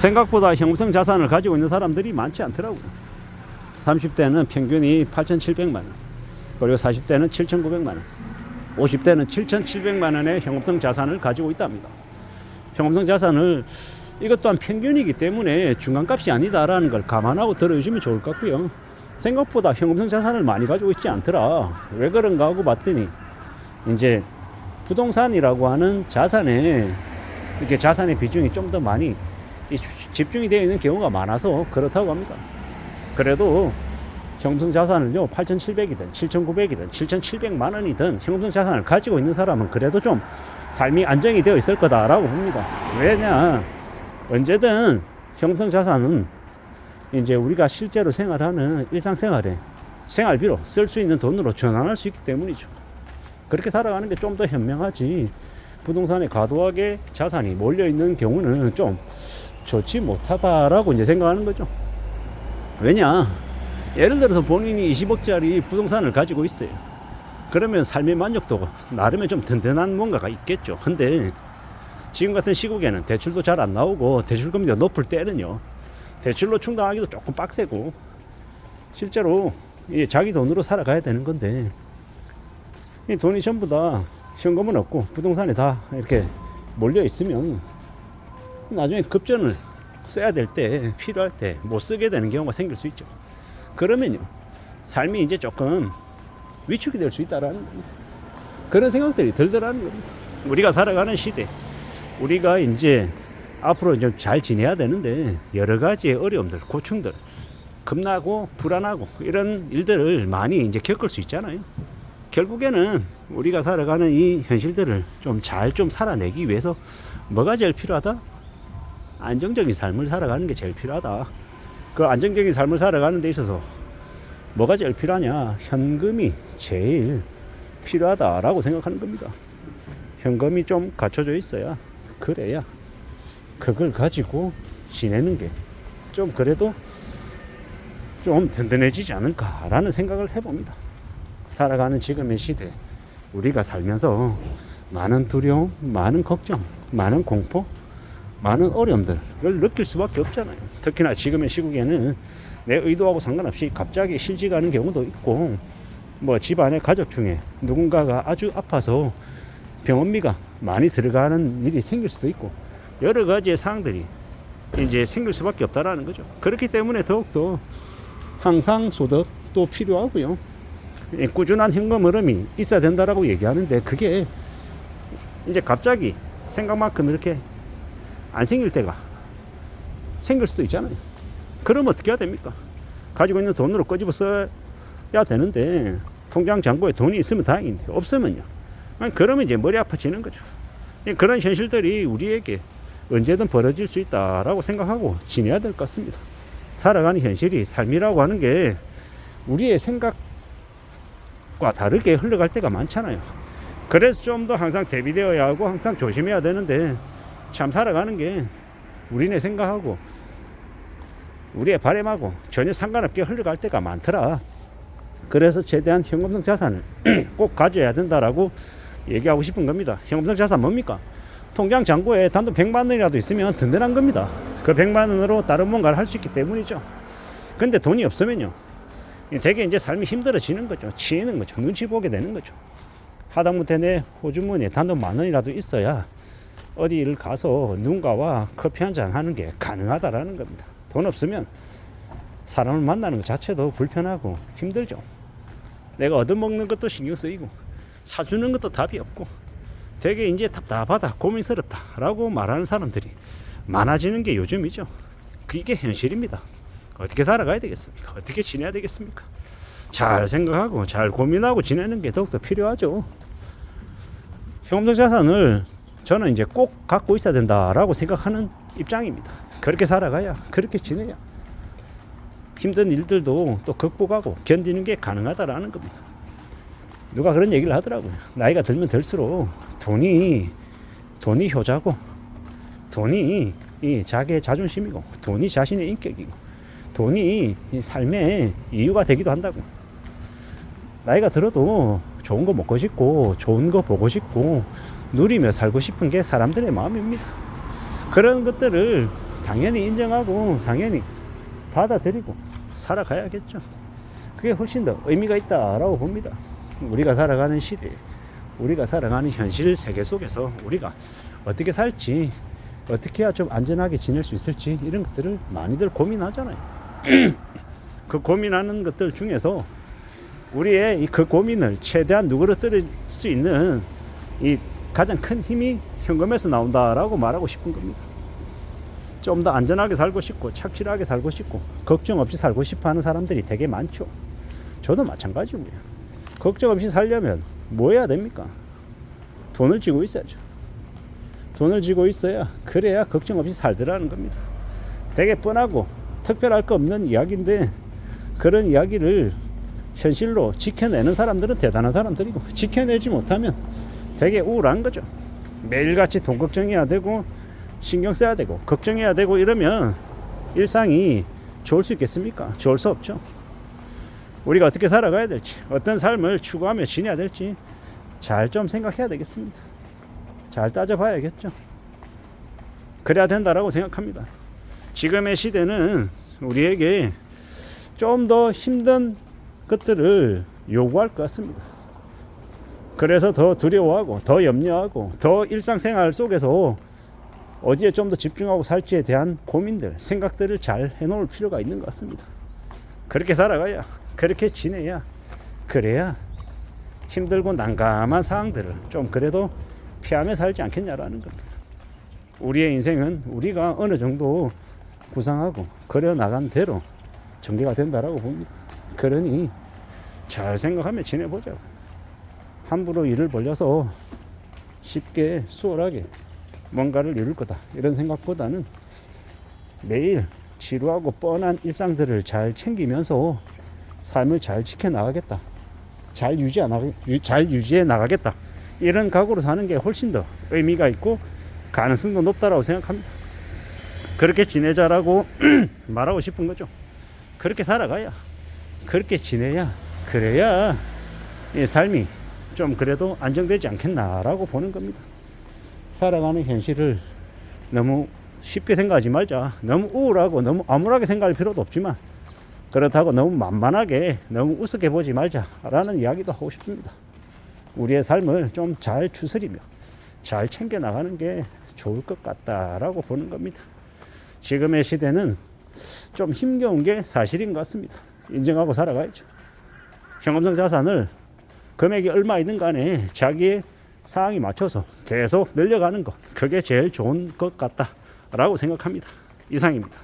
생각보다 형성 자산을 가지고 있는 사람들이 많지 않더라고요. 30대는 평균이 8,700만원, 그리고 40대는 7,900만원, 50대는 7,700만원의 현금성 자산을 가지고 있답니다. 현금성 자산을, 이것 또한 평균이기 때문에 중간값이 아니다라는 걸 감안하고 들어주시면 좋을 것 같고요. 생각보다 현금성 자산을 많이 가지고 있지 않더라. 왜 그런가 하고 봤더니 이제 부동산이라고 하는 자산에 이렇게 자산의 비중이 좀 더 많이 집중이 되어 있는 경우가 많아서 그렇다고 합니다. 그래도 현금성 자산을요 8,700이든 7,900이든 7,700만 원이든 현금성 자산을 가지고 있는 사람은 그래도 좀 삶이 안정이 되어 있을 거다라고 봅니다. 왜냐, 언제든 현금성 자산은 이제 우리가 실제로 생활하는 일상생활에 생활비로 쓸 수 있는 돈으로 전환할 수 있기 때문이죠. 그렇게 살아가는 게 좀 더 현명하지, 부동산에 과도하게 자산이 몰려있는 경우는 좀 좋지 못하다라고 이제 생각하는 거죠. 왜냐, 예를 들어서 본인이 20억짜리 부동산을 가지고 있어요. 그러면 삶의 만족도가 나름의 좀 든든한 뭔가가 있겠죠. 근데 지금 같은 시국에는 대출도 잘 안 나오고 대출금리가 높을 때는요 대출로 충당하기도 조금 빡세고, 실제로 자기 돈으로 살아가야 되는 건데 이 돈이 전부 다 현금은 없고 부동산에 다 이렇게 몰려 있으면 나중에 급전을 써야 될 때, 필요할 때 못 쓰게 되는 경우가 생길 수 있죠. 그러면요 삶이 이제 조금 위축이 될 수 있다라는 그런 생각들이 들더라는 겁니다. 우리가 살아가는 시대, 우리가 이제 앞으로 좀 잘 지내야 되는데 여러 가지의 어려움들, 고충들, 겁나고 불안하고 이런 일들을 많이 이제 겪을 수 있잖아요. 결국에는 우리가 살아가는 이 현실들을 좀 잘 살아내기 위해서 뭐가 제일 필요하다? 안정적인 삶을 살아가는 게 제일 필요하다. 그 안정적인 삶을 살아가는 데 있어서 뭐가 제일 필요하냐? 현금이 제일 필요하다라고 생각하는 겁니다. 현금이 좀 갖춰져 있어야, 그래야 그걸 가지고 지내는 게 좀 그래도 좀 든든해지지 않을까라는 생각을 해봅니다. 살아가는 지금의 시대, 우리가 살면서 많은 두려움, 많은 걱정, 많은 공포, 많은 어려움들을 느낄 수밖에 없잖아요. 특히나 지금의 시국에는 내 의도하고 상관없이 갑자기 실직하는 경우도 있고, 뭐 집안의 가족 중에 누군가가 아주 아파서 병원비가 많이 들어가는 일이 생길 수도 있고, 여러 가지의 사항들이 이제 생길 수밖에 없다라는 거죠. 그렇기 때문에 더욱더 항상 소득도 필요하고요, 꾸준한 현금 흐름이 있어야 된다라고 얘기하는데, 그게 이제 갑자기 생각만큼 이렇게 안 생길 때가 생길 수도 있잖아요. 그럼 어떻게 해야 됩니까? 가지고 있는 돈으로 끄집어 써야 되는데, 통장 잔고에 돈이 있으면 다행인데 없으면요, 그러면 이제 머리 아파지는 거죠. 그런 현실들이 우리에게 언제든 벌어질 수 있다라고 생각하고 지내야 될 것 같습니다. 살아가는 현실이, 삶이라고 하는 게 우리의 생각과 다르게 흘러갈 때가 많잖아요. 그래서 좀 더 항상 대비되어야 하고 항상 조심해야 되는데, 참 살아가는 게 우리네 생각하고 우리의 바람하고 전혀 상관없게 흘러갈 때가 많더라. 그래서 최대한 현금성 자산을 꼭 가져야 된다라고 얘기하고 싶은 겁니다. 현금성 자산 뭡니까? 통장 잔고에 단돈 100만 원이라도 있으면 든든한 겁니다. 그 100만 원으로 다른 뭔가를 할 수 있기 때문이죠. 근데 돈이 없으면요, 되게 이제 삶이 힘들어지는 거죠. 치이는 거죠. 눈치 보게 되는 거죠. 하다못해 내 호주머니에 단돈 10,000 원이라도 있어야 어디를 가서 누군가와 커피 한잔 하는 게 가능하다라는 겁니다. 돈 없으면 사람을 만나는 것 자체도 불편하고 힘들죠. 내가 얻어먹는 것도 신경 쓰이고 사주는 것도 답이 없고 되게 이제 답답하다, 고민스럽다 라고 말하는 사람들이 많아지는 게 요즘이죠. 그게 현실입니다. 어떻게 살아가야 되겠습니까? 어떻게 지내야 되겠습니까? 잘 생각하고 잘 고민하고 지내는 게 더욱더 필요하죠. 현금성 자산을 저는 이제 꼭 갖고 있어야 된다라고 생각하는 입장입니다. 그렇게 살아가야, 그렇게 지내야 힘든 일들도 또 극복하고 견디는 게 가능하다라는 겁니다. 누가 그런 얘기를 하더라고요. 나이가 들면 들수록 돈이 효자고, 돈이 자기의 자존심이고, 돈이 자신의 인격이고, 돈이 삶의 이유가 되기도 한다고. 나이가 들어도 좋은 거 먹고 싶고, 좋은 거 보고 싶고, 누리며 살고 싶은 게 사람들의 마음입니다. 그런 것들을 당연히 인정하고 당연히 받아들이고 살아가야겠죠. 그게 훨씬 더 의미가 있다라고 봅니다. 우리가 살아가는 시대, 우리가 살아가는 현실 세계 속에서 우리가 어떻게 살지, 어떻게 해야 좀 안전하게 지낼 수 있을지 이런 것들을 많이들 고민하잖아요. 그 고민하는 것들 중에서 우리의 그 고민을 최대한 누그러뜨릴 수 있는 이 가장 큰 힘이 현금에서 나온다라고 말하고 싶은 겁니다. 좀 더 안전하게 살고 싶고 착실하게 살고 싶고 걱정 없이 살고 싶어 하는 사람들이 되게 많죠. 저도 마찬가지고요. 걱정 없이 살려면 뭐 해야 됩니까? 돈을 쥐고 있어야죠. 돈을 쥐고 있어야 그래야 걱정 없이 살더라는 겁니다. 되게 뻔하고 특별할 거 없는 이야기인데 그런 이야기를 현실로 지켜내는 사람들은 대단한 사람들이고 지켜내지 못하면 되게 우울한 거죠. 매일같이 돈 걱정해야 되고 신경 써야 되고 걱정해야 되고 이러면 일상이 좋을 수 있겠습니까? 좋을 수 없죠. 우리가 어떻게 살아가야 될지, 어떤 삶을 추구하며 지내야 될지 잘 좀 생각해야 되겠습니다. 잘 따져봐야겠죠. 그래야 된다라고 생각합니다. 지금의 시대는 우리에게 좀 더 힘든 것들을 요구할 것 같습니다. 그래서 더 두려워하고 더 염려하고 더 일상생활 속에서 어디에 좀 더 집중하고 살지에 대한 고민들, 생각들을 잘 해놓을 필요가 있는 것 같습니다. 그렇게 살아가야, 그렇게 지내야, 그래야 힘들고 난감한 상황들을 좀 그래도 피하며 살지 않겠냐라는 겁니다. 우리의 인생은 우리가 어느 정도 구상하고 그려나간 대로 전개가 된다라고 봅니다. 그러니 잘 생각하며 지내보자. 함부로 일을 벌려서 쉽게 수월하게 뭔가를 이룰 거다 이런 생각보다는 매일 지루하고 뻔한 일상들을 잘 챙기면서 삶을 잘 지켜나가겠다, 잘 유지해 나가겠다 이런 각오로 사는 게 훨씬 더 의미가 있고 가능성도 높다라고 생각합니다. 그렇게 지내자라고 말하고 싶은 거죠. 그렇게 살아가야, 그렇게 지내야, 그래야 이 삶이 좀 그래도 안정되지 않겠나라고 보는 겁니다. 살아가는 현실을 너무 쉽게 생각하지 말자. 너무 우울하고 너무 암울하게 생각할 필요도 없지만 그렇다고 너무 만만하게 너무 우습게 보지 말자라는 이야기도 하고 싶습니다. 우리의 삶을 좀 잘 추스리며 잘 챙겨나가는 게 좋을 것 같다라고 보는 겁니다. 지금의 시대는 좀 힘겨운 게 사실인 것 같습니다. 인정하고 살아가야죠. 현금성 자산을 금액이 얼마 있는 간에 자기의 상황에 맞춰서 계속 늘려가는 것, 그게 제일 좋은 것 같다라고 생각합니다. 이상입니다.